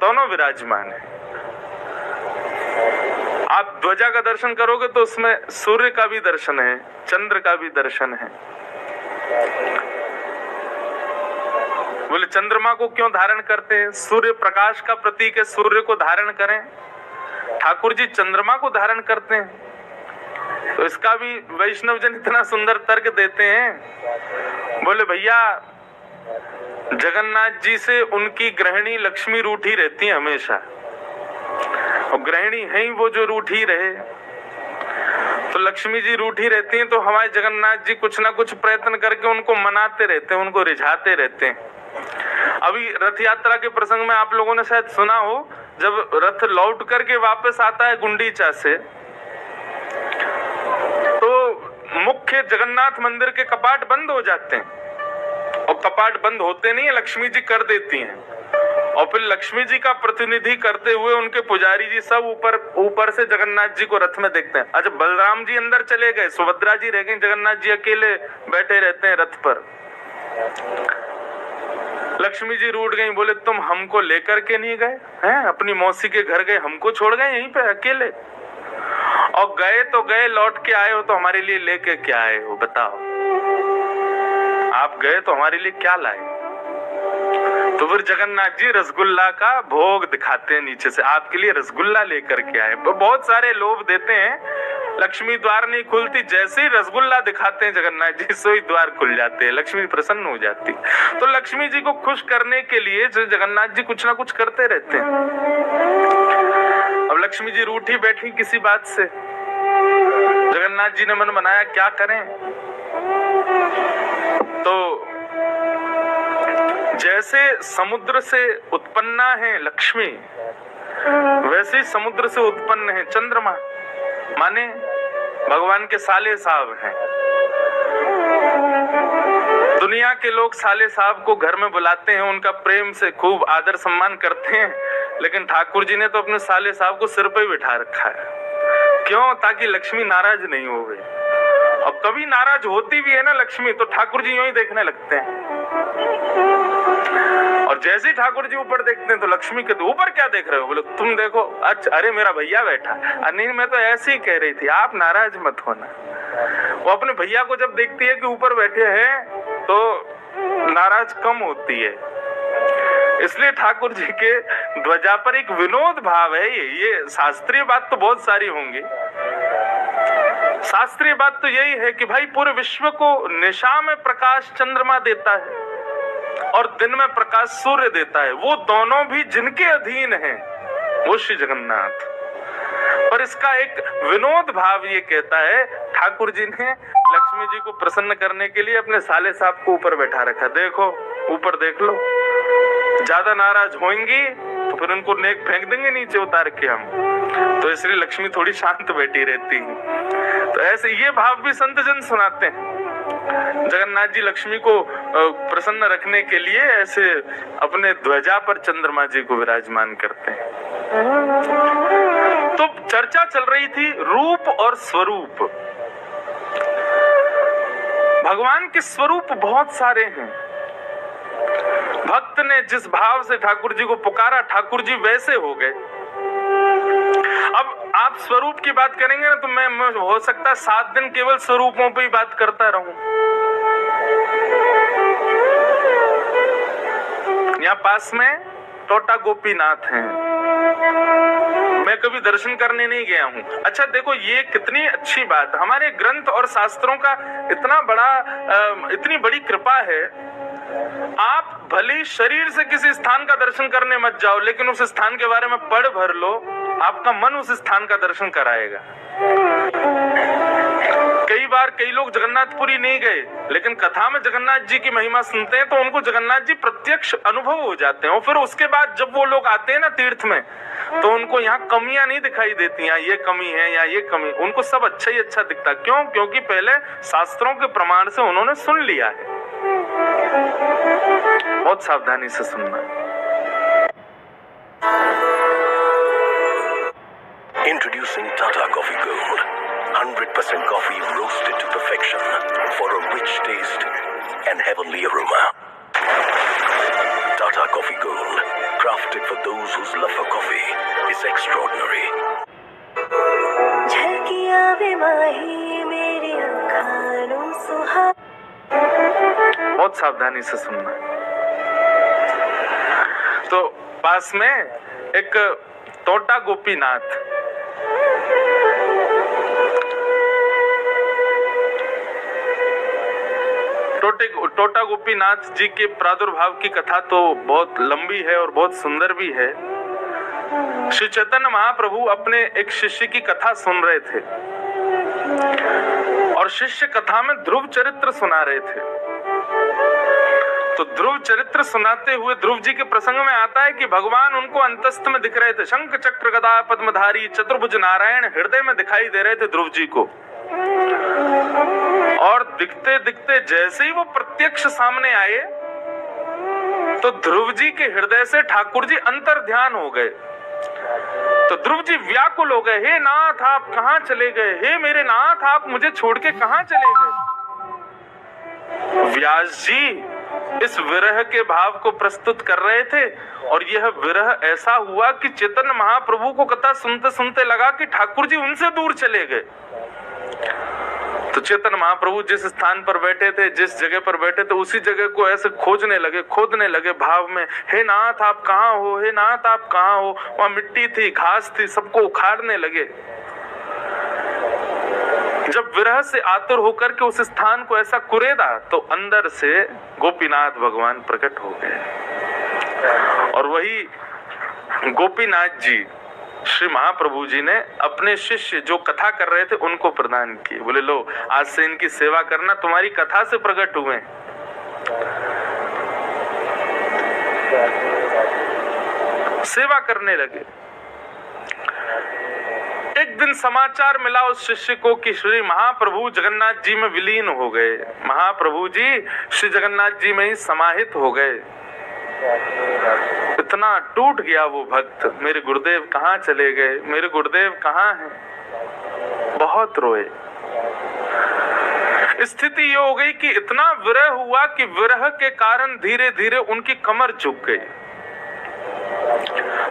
दोनों विराजमान है। आप ध्वजा का दर्शन करोगे तो उसमें सूर्य का भी दर्शन है, चंद्र का भी दर्शन है। बोले चंद्रमा को क्यों धारण करते हैं? सूर्य प्रकाश का प्रतीक है, सूर्य को धारण करें। ठाकुर जी चंद्रमा को धारण करते हैं। तो इसका भी वैष्णव जन इतना सुंदर तर्क देते हैं। बोले भैया जगन्नाथ जी से उनकी गृहिणी लक्ष्मी रूठी रहती है हमेशा, और गृहिणी है ही वो जो रूठी रहे। तो लक्ष्मी जी रूठी रहती हैं, तो हमारे जगन्नाथ जी कुछ ना कुछ प्रयत्न करके उनको मनाते रहते हैं, उनको रिझाते रहते हैं। अभी रथ यात्रा के प्रसंग में आप लोगों ने शायद सुना हो, जब रथ लौट करके वापस आता है गुंडीचा से, तो मुख्य जगन्नाथ मंदिर के कपाट बंद हो जाते हैं, और कपाट बंद होते नहीं है, लक्ष्मी जी कर देती हैं। और फिर लक्ष्मी जी का प्रतिनिधि करते हुए उनके पुजारी जी सब ऊपर से जगन्नाथ जी को रथ में देखते हैं। अच्छा, बलराम जी अंदर चले गए, सुभद्रा जी रह गई, जगन्नाथ जी अकेले बैठे रहते हैं रथ पर। लक्ष्मी जी रूठ गई, बोले तुम हमको लेकर के नहीं गए हैं, अपनी मौसी के घर गए, हमको छोड़ गए यहीं पे अकेले, और गए तो गए, लौट के आए हो तो हमारे लिए लेके क्या आए हो बताओ? आप गए तो हमारे लिए क्या लाए? तो फिर जगन्नाथ जी रसगुल्ला का भोग दिखाते हैं नीचे से, आपके लिए रसगुल्ला लेकर के आए। बहुत सारे लोभ देते हैं, लक्ष्मी द्वार नहीं खुलती, जैसे ही रसगुल्ला दिखाते हैं जगन्नाथ जी सो ही द्वार खुल जाते हैं, लक्ष्मी प्रसन्न हो जाती। तो लक्ष्मी जी को खुश करने के लिए जगन्नाथ जी कुछ ना कुछ करते रहते हैं। अब लक्ष्मी जी रूठी बैठी किसी बात से, जगन्नाथ जी ने मन बनाया क्या करें। तो जैसे समुद्र से उत्पन्न है लक्ष्मी, वैसे ही समुद्र से उत्पन्न है चंद्रमा, माने भगवान के साले साहब हैं। दुनिया के लोग साले साहब को घर में बुलाते हैं, उनका प्रेम से खूब आदर सम्मान करते हैं, लेकिन ठाकुर जी ने तो अपने साले साहब को सिर पे बिठा रखा है। क्यों? ताकि लक्ष्मी नाराज नहीं हो गई। और कभी नाराज होती भी है ना लक्ष्मी, तो ठाकुर जी यूं ही देखने लगते हैं, और जैसे ही ठाकुर जी ऊपर देखते हैं तो लक्ष्मी कहते ऊपर क्या देख रहे हो? बोले तुम देखो। अच्छा, अरे मेरा भैया बैठा। नहीं, मैं तो ऐसे ही कह रही थी, आप नाराज मत होना। वो अपने भैया को जब देखती है कि ऊपर बैठे हैं तो नाराज कम होती है। इसलिए ठाकुर जी के ध्वजा पर एक विनोद भाव है। ये शास्त्रीय बात तो बहुत सारी होंगी, शास्त्रीय बात तो यही है कि भाई पूरे विश्व को निशा में प्रकाश चंद्रमा देता है और दिन में प्रकाश सूर्य देता है, वो दोनों भी जिनके अधीन हैं वो श्री जगन्नाथ। पर इसका एक विनोद भाव ये कहता है, ठाकुर जी ने लक्ष्मी जी को प्रसन्न करने के लिए अपने साले साहब को ऊपर बैठा रखा। देखो ऊपर देख लो, ज्यादा नाराज होंगी तो फिर उनको नेक फेंक देंगे नीचे उतार के हम, तो इसलिए लक्ष्मी थोड़ी शांत बैठी रहती है। तो ऐसे ये भाव भी संत जन सुनाते हैं। जगन्नाथ जी लक्ष्मी को प्रसन्न रखने के लिए ऐसे अपने ध्वजा पर चंद्रमा जी को विराजमान करते हैं। तो चर्चा चल रही थी रूप और स्वरूप। भगवान के स्वरूप बहुत सारे हैं। भक्त ने जिस भाव से ठाकुर जी को पुकारा, ठाकुर जी वैसे हो गए। अब आप स्वरूप की बात करेंगे ना, तो मैं हो सकता 7 दिन केवल स्वरूपों पे ही बात करता रहूं। यहाँ पास में टोटा गोपीनाथ हैं, मैं कभी दर्शन करने नहीं गया हूँ। अच्छा देखो, ये कितनी अच्छी बात, हमारे ग्रंथ और शास्त्रों का इतनी बड़ी कृपा है। आप भले शरीर से किसी स्थान का दर्शन करने मत जाओ, लेकिन उस स्थान के बारे में पढ़ भर लो, आपका मन उस स्थान का दर्शन कराएगा। कई बार कई लोग जगन्नाथपुरी नहीं गए, लेकिन कथा में जगन्नाथ जी की महिमा सुनते हैं तो उनको जगन्नाथ जी प्रत्यक्ष अनुभव हो जाते हैं। और फिर उसके बाद जब वो लोग आते हैं ना तीर्थ में, तो उनको यहाँ कमियां नहीं दिखाई देती, यहाँ ये कमी है या ये कमी, उनको सब अच्छा ही अच्छा दिखता। क्यों? क्योंकि पहले शास्त्रों के प्रमाण से उन्होंने सुन लिया है। बहुत सावधानी से सुनना। Introducing Tata Coffee Gold, 100% coffee roasted to perfection for a rich taste and heavenly aroma. Tata Coffee Coffee Gold, crafted for those whose love for coffee is extraordinary. झलकियां वे माही मेरी आँखों सुहा। बहुत सावधानी से सुनना। तो पास में एक टोटा गोपीनाथ, टोटा गोपीनाथ जी के प्रादुर्भाव की कथा तो बहुत लंबी है और बहुत सुंदर भी है। श्री चैतन्य महाप्रभु अपने एक शिष्य की कथा सुन रहे थे और शिष्य कथा में ध्रुव चरित्र सुना रहे थे। तो ध्रुव चरित्र सुनाते हुए ध्रुव जी के प्रसंग में आता है कि भगवान उनको अंतस्थ में दिख रहे थे, शंख चक्र गदा पद्मधारी चतुर्भुज नारायण हृदय में दिखाई दे रहे थे ध्रुव जी को। और दिखते दिखते जैसे ही वो प्रत्यक्ष सामने आए तो ध्रुव जी के हृदय से ठाकुर जी अंतर ध्यान हो गए। तो ध्रुव जी व्याकुल हो गए, हे नाथ आप कहां चले गए, हे मेरे नाथ आप मुझे छोड़ के कहां चले गए। व्यास जी इस विरह के भाव को प्रस्तुत कर रहे थे और यह विरह ऐसा हुआ कि चैतन्य महाप्रभु को कथा सुनते सुनते लगा कि ठाकुर जी उनसे दूर चले गए। तो चैतन्य महाप्रभु जिस स्थान पर बैठे थे, जिस जगह पर बैठे थे, उसी जगह को ऐसे खोजने लगे, खोदने लगे भाव में, हे नाथ आप कहाँ हो, हे नाथ आप कहाँ हो। वहां मिट्टी थी, घास थी, सबको उखाड़ने लगे। जब विरह से आतुर होकर के उस स्थान को ऐसा कुरेदा तो अंदर से गोपीनाथ भगवान प्रकट हो गए और वही गोपीनाथ जी श्री महाप्रभु जी ने अपने शिष्य जो कथा कर रहे थे उनको प्रदान किए। बोले लो आज से इनकी सेवा करना, तुम्हारी कथा से प्रकट हुए। सेवा करने लगे। एक दिन समाचार मिला उस शिष्य को कि श्री महाप्रभु जगन्नाथ जी में विलीन हो गए, महाप्रभु जी श्री जगन्नाथ जी में ही समाहित हो गए। इतना टूट गया वो भक्त, मेरे गुरुदेव कहाँ चले गए, मेरे गुरुदेव कहाँ हैं। बहुत रोए। स्थिति ये हो गई कि इतना विरह हुआ कि विरह के कारण धीरे धीरे उनकी कमर झुक गई।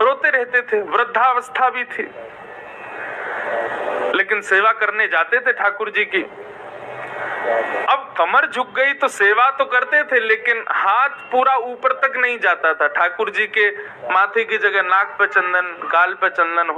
रोते रहते थे, वृद्धावस्था भी थी, लेकिन सेवा करने जाते थे ठाकुर जी की। अब कमर झुक गई तो सेवा तो करते थे लेकिन हाथ पूरा ऊपर तक नहीं जाता था। ठाकुर जी के माथे की जगह नाक पे चंदन, गाल पे चंदन